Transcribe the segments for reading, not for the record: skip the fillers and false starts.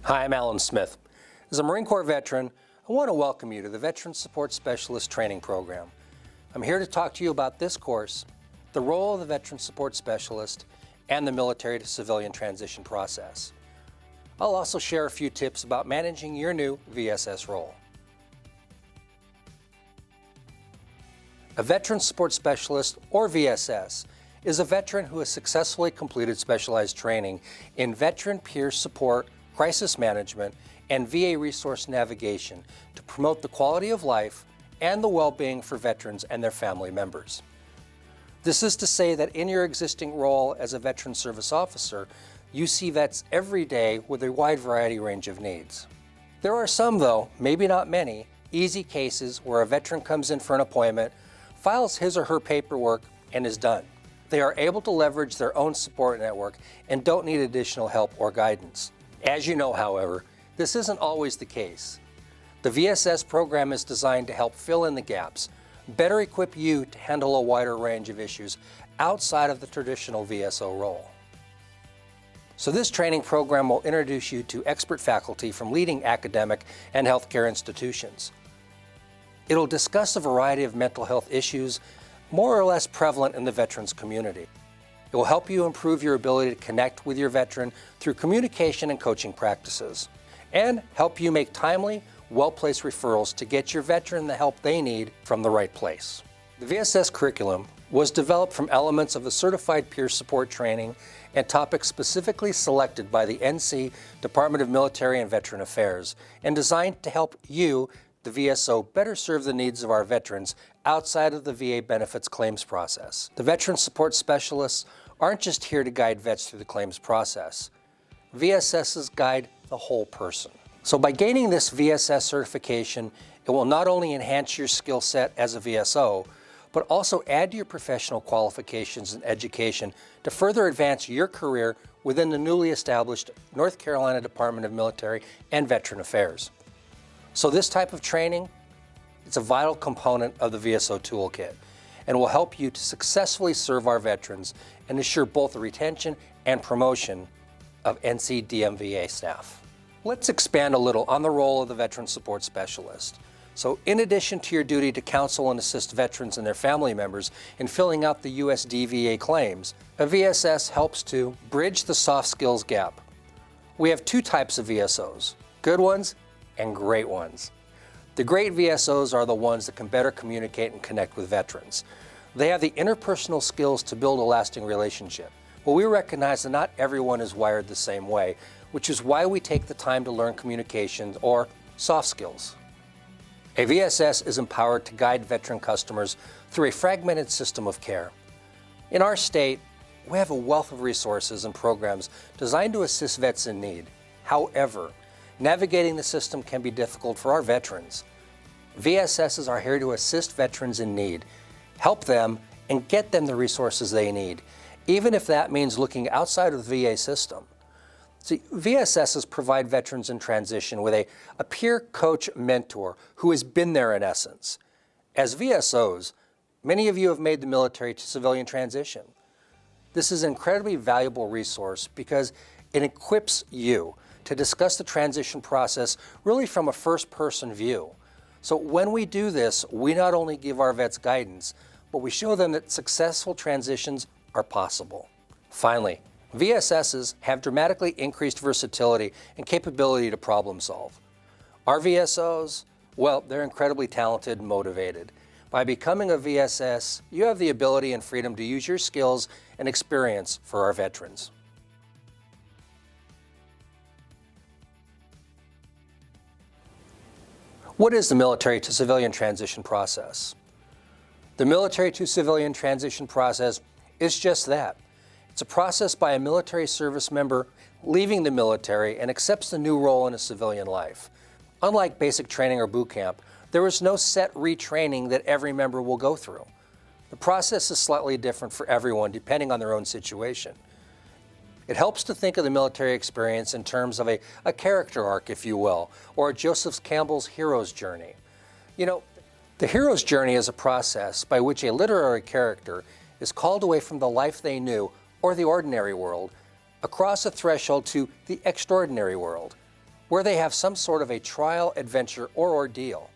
Hi, I'm Alan Smith. As a Marine Corps veteran, I want to welcome you to the Veteran Support Specialist Training Program. I'm here to talk to you about this course, the role of the Veteran Support Specialist, and the military to civilian transition process. I'll also share a few tips about managing your new VSS role. A Veteran Support Specialist, or VSS, is a veteran who has successfully completed specialized training in veteran peer support, crisis management, and VA resource navigation to promote the quality of life and the well-being for veterans and their family members. This is to say that in your existing role as a veteran service officer, you see vets every day with a wide variety range of needs. There are some, though, maybe not many, easy cases where a veteran comes in for an appointment, files his or her paperwork, and is done. They are able to leverage their own support network and don't need additional help or guidance. As you know, however, this isn't always the case. The VSS program is designed to help fill in the gaps, better equip you to handle a wider range of issues outside of the traditional VSO role. So this training program will introduce you to expert faculty from leading academic and healthcare institutions. It'll discuss a variety of mental health issues more or less prevalent in the veterans community. It will help you improve your ability to connect with your veteran through communication and coaching practices, and help you make timely, well-placed referrals to get your veteran the help they need from the right place. The VSS curriculum was developed from elements of the Certified Peer Support Training and topics specifically selected by the NC Department of Military and Veteran Affairs, and designed to help you, the VSO, better serve the needs of our veterans outside of the VA benefits claims process. The Veteran Support Specialists aren't just here to guide vets through the claims process. VSSs guide the whole person. So by gaining this VSS certification, it will not only enhance your skill set as a VSO, but also add to your professional qualifications and education to further advance your career within the newly established North Carolina Department of Military and Veteran Affairs. So this type of training, it's a vital component of the VSO toolkit and will help you to successfully serve our veterans and ensure both the retention and promotion of NCDMVA staff. Let's expand a little on the role of the Veteran Support Specialist. So in addition to your duty to counsel and assist veterans and their family members in filling out the USDVA claims, a VSS helps to bridge the soft skills gap. We have two types of VSOs, good ones and great ones. The great VSOs are the ones that can better communicate and connect with veterans. They have the interpersonal skills to build a lasting relationship. Well, we recognize that not everyone is wired the same way, which is why we take the time to learn communication or soft skills. A VSS is empowered to guide veteran customers through a fragmented system of care. In our state, we have a wealth of resources and programs designed to assist vets in need. However, navigating the system can be difficult for our veterans. VSSs are here to assist veterans in need, help them, and get them the resources they need, even if that means looking outside of the VA system. See, VSSs provide veterans in transition with a peer coach mentor who has been there in essence. As VSOs, many of you have made the military to civilian transition. This is an incredibly valuable resource because it equips you to discuss the transition process really from a first-person view. So when we do this, we not only give our vets guidance, but we show them that successful transitions are possible. Finally, VSSs have dramatically increased versatility and capability to problem solve. Our VSOs, well, they're incredibly talented and motivated. By becoming a VSS, you have the ability and freedom to use your skills and experience for our veterans. What is the military to civilian transition process? The military to civilian transition process is just that. It's a process by a military service member leaving the military and accepts the new role in a civilian life. Unlike basic training or boot camp, there is no set retraining that every member will go through. The process is slightly different for everyone depending on their own situation. It helps to think of the military experience in terms of a character arc, if you will, or Joseph Campbell's hero's journey. You know, the hero's journey is a process by which a literary character is called away from the life they knew, or the ordinary world, across a threshold to the extraordinary world. where they have some sort of a trial, adventure, or ordeal.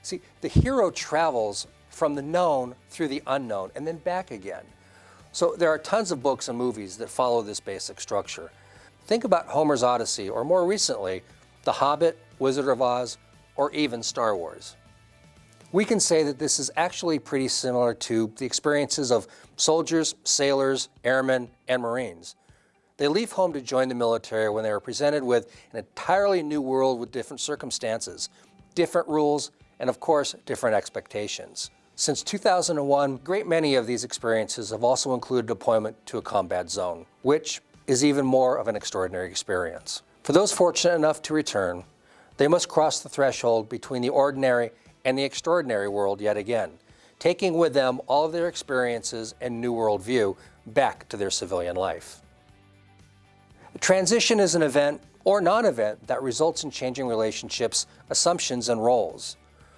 See, the hero travels from the known through the unknown and then back again. So there are tons of books and movies that follow this basic structure. Think about Homer's Odyssey, or more recently, The Hobbit, Wizard of Oz, or even Star Wars. We can say that this is actually pretty similar to the experiences of soldiers, sailors, airmen, and Marines. They leave home to join the military when they are presented with an entirely new world with different circumstances, different rules, and of course, different expectations. Since 2001, a great many of these experiences have also included deployment to a combat zone, which is even more of an extraordinary experience. For those fortunate enough to return, they must cross the threshold between the ordinary and the extraordinary world yet again, taking with them all of their experiences and new worldview back to their civilian life. Transition is an event or non-event that results in changing relationships, assumptions, and roles.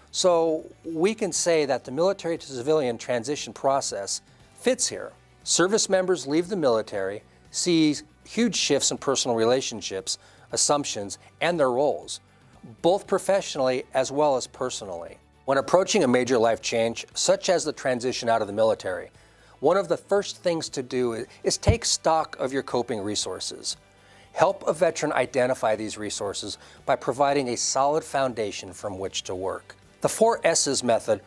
So we can say that the military to civilian transition process fits here. Service members leave the military, see huge shifts in personal relationships, assumptions, and their roles, both professionally as well as personally. When approaching a major life change, such as the transition out of the military, one of the first things to do is take stock of your coping resources. Help a veteran identify these resources by providing a solid foundation from which to work. The 4 S's method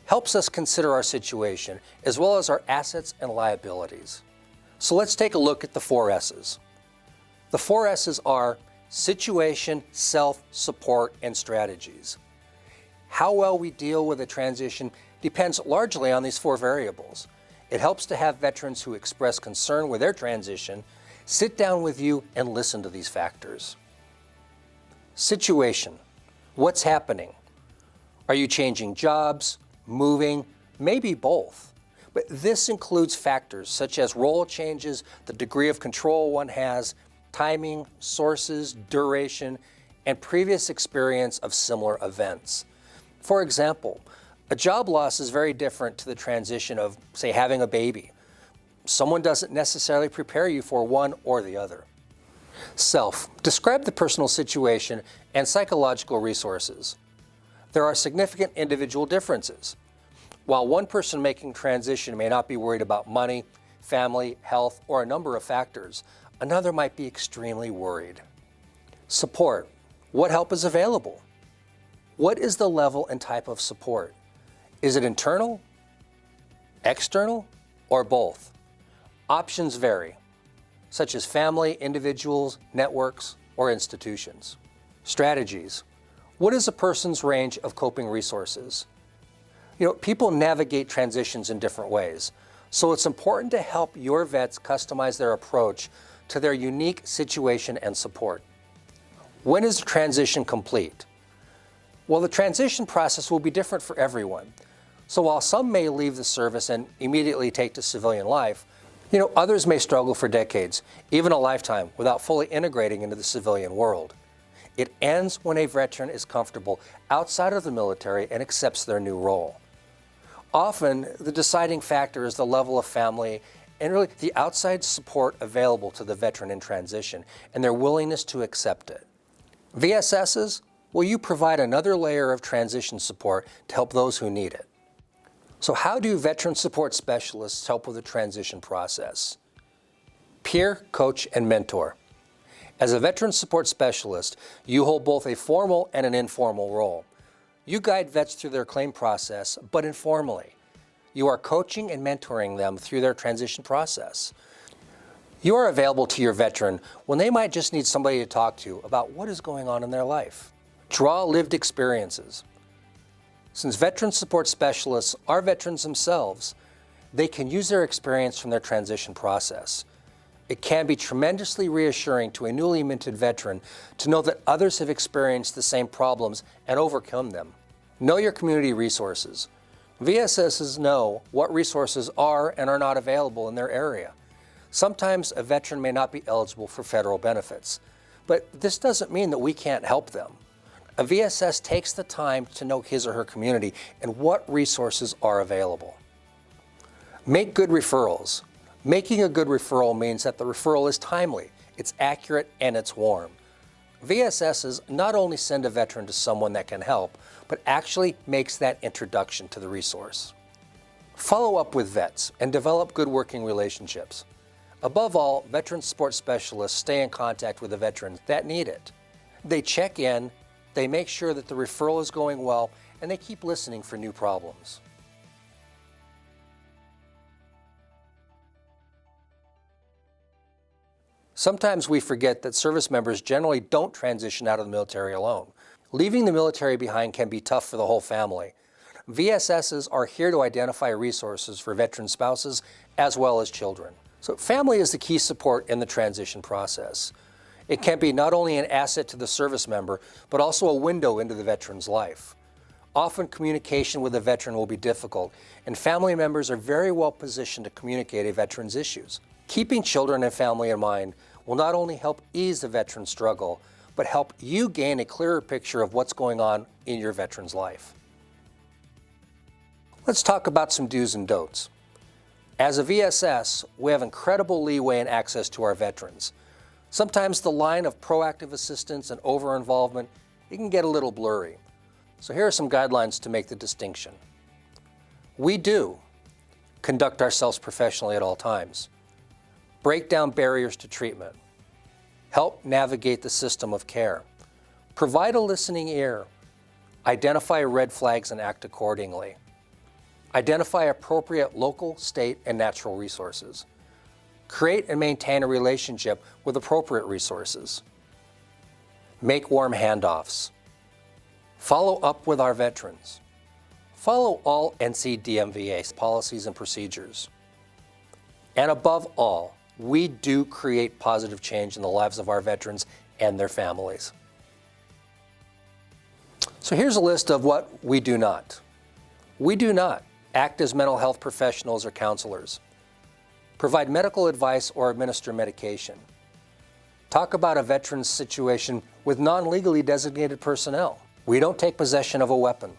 helps us consider our situation as well as our assets and liabilities. So let's take a look at the 4 S's. The 4 S's are situation, self, support, and strategies. How well we deal with a transition depends largely on these 4 variables. It helps to have veterans who express concern with their transition sit down with you and listen to these factors. Situation. What's happening? Are you changing jobs, moving, maybe both? But this includes factors such as role changes, the degree of control one has, timing, sources, duration, and previous experience of similar events. For example, a job loss is very different to the transition of, say, having a baby. Someone doesn't necessarily prepare you for one or the other. Self. Describe the personal situation and psychological resources. There are significant individual differences. While one person making transition may not be worried about money, family, health, or a number of factors, another might be extremely worried. Support. What help is available? What is the level and type of support? Is it internal, external, or both? Options vary, such as family, individuals, networks, or institutions. Strategies. What is a person's range of coping resources? People navigate transitions in different ways, so it's important to help your vets customize their approach to their unique situation and support. When is the transition complete? Well, the transition process will be different for everyone. So while some may leave the service and immediately take to civilian life, others may struggle for decades, even a lifetime, without fully integrating into the civilian world. It ends when a veteran is comfortable outside of the military and accepts their new role. Often, the deciding factor is the level of family and really the outside support available to the veteran in transition and their willingness to accept it. VSSs, will you provide another layer of transition support to help those who need it? So how do veteran support specialists help with the transition process? Peer, coach, and mentor. As a veteran support specialist, you hold both a formal and an informal role. You guide vets through their claim process, but informally. You are coaching and mentoring them through their transition process. You are available to your veteran when they might just need somebody to talk to about what is going on in their life. Draw lived experiences. Since veteran support specialists are veterans themselves, they can use their experience from their transition process. It can be tremendously reassuring to a newly minted veteran to know that others have experienced the same problems and overcome them. Know your community resources. VSSs know what resources are and are not available in their area. Sometimes a veteran may not be eligible for federal benefits, but this doesn't mean that we can't help them. A VSS takes the time to know his or her community and what resources are available. Make good referrals. Making a good referral means that the referral is timely, it's accurate, and it's warm. VSSs not only send a veteran to someone that can help, but actually makes that introduction to the resource. Follow up with vets and develop good working relationships. Above all, veteran support specialists stay in contact with the veterans that need it. They check in, they make sure that the referral is going well, and they keep listening for new problems. Sometimes we forget that service members generally don't transition out of the military alone. Leaving the military behind can be tough for the whole family. VSSs are here to identify resources for veteran spouses as well as children. So family is the key support in the transition process. It can be not only an asset to the service member, but also a window into the veteran's life. Often communication with the veteran will be difficult, and family members are very well positioned to communicate a veteran's issues. Keeping children and family in mind will not only help ease the veteran's struggle, but help you gain a clearer picture of what's going on in your veteran's life. Let's talk about some do's and don'ts. As a VSS, we have incredible leeway and access to our veterans. Sometimes the line of proactive assistance and over-involvement, it can get a little blurry. So here are some guidelines to make the distinction. We do conduct ourselves professionally at all times, break down barriers to treatment, help navigate the system of care, provide a listening ear, identify red flags and act accordingly, identify appropriate local, state, and natural resources, create and maintain a relationship with appropriate resources, make warm handoffs, follow up with our veterans, follow all NCDMVA policies and procedures, and above all, we do create positive change in the lives of our veterans and their families. So here's a list of what we do not. We do not act as mental health professionals or counselors, provide medical advice or administer medication, talk about a veteran's situation with non-legally designated personnel. We don't take possession of a weapon,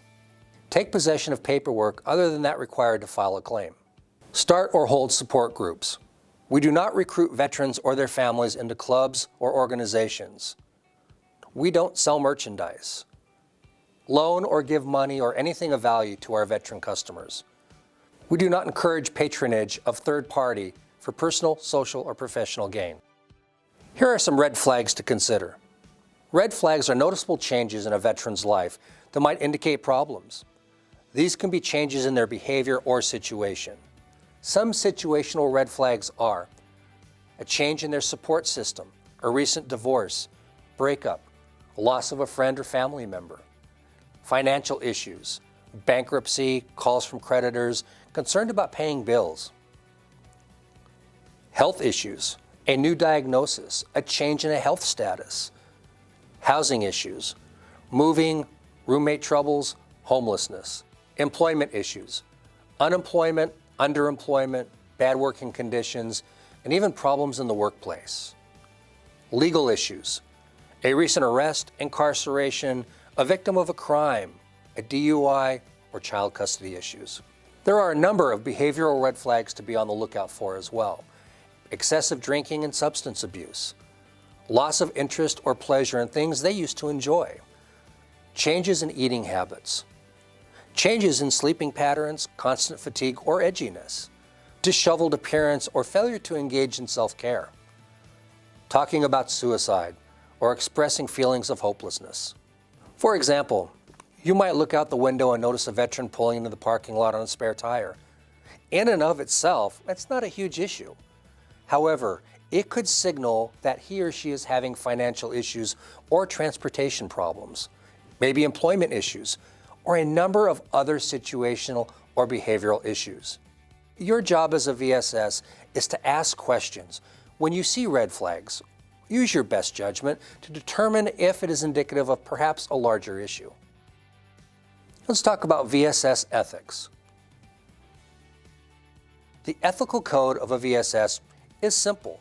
take possession of paperwork other than that required to file a claim, start or hold support groups. We do not recruit veterans or their families into clubs or organizations. We don't sell merchandise, loan or give money or anything of value to our veteran customers. We do not encourage patronage of third party for personal, social, or professional gain. Here are some red flags to consider. Red flags are noticeable changes in a veteran's life that might indicate problems. These can be changes in their behavior or situation. Some situational red flags are a change in their support system, a recent divorce, breakup, loss of a friend or family member, financial issues, bankruptcy, calls from creditors, concerned about paying bills, health issues, a new diagnosis, a change in a health status, housing issues, moving, roommate troubles, homelessness, employment issues, unemployment, underemployment, bad working conditions, and even problems in the workplace. Legal issues, a recent arrest, incarceration, a victim of a crime, a DUI, or child custody issues. There are a number of behavioral red flags to be on the lookout for as well. Excessive drinking and substance abuse, loss of interest or pleasure in things they used to enjoy, changes in eating habits, changes in sleeping patterns, constant fatigue or edginess, disheveled appearance or failure to engage in self-care, talking about suicide or expressing feelings of hopelessness. For example, you might look out the window and notice a veteran pulling into the parking lot on a spare tire. In and of itself, that's not a huge issue. However, it could signal that he or she is having financial issues or transportation problems, maybe employment issues, or a number of other situational or behavioral issues. Your job as a VSS is to ask questions. When you see red flags, use your best judgment to determine if it is indicative of perhaps a larger issue. Let's talk about VSS ethics. The ethical code of a VSS is simple.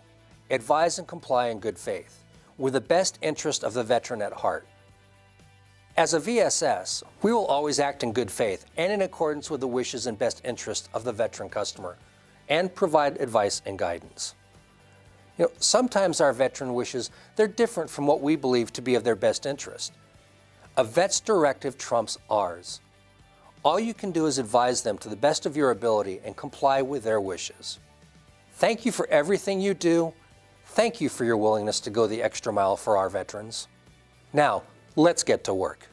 Advise and comply in good faith, with the best interest of the veteran at heart. As a VSS, we will always act in good faith and in accordance with the wishes and best interest of the veteran customer, and provide advice and guidance. Sometimes our veteran wishes they're different from what we believe to be of their best interest. A vet's directive trumps ours. All you can do is advise them to the best of your ability and comply with their wishes. Thank you for everything you do. Thank you for your willingness to go the extra mile for our veterans. Now, let's get to work.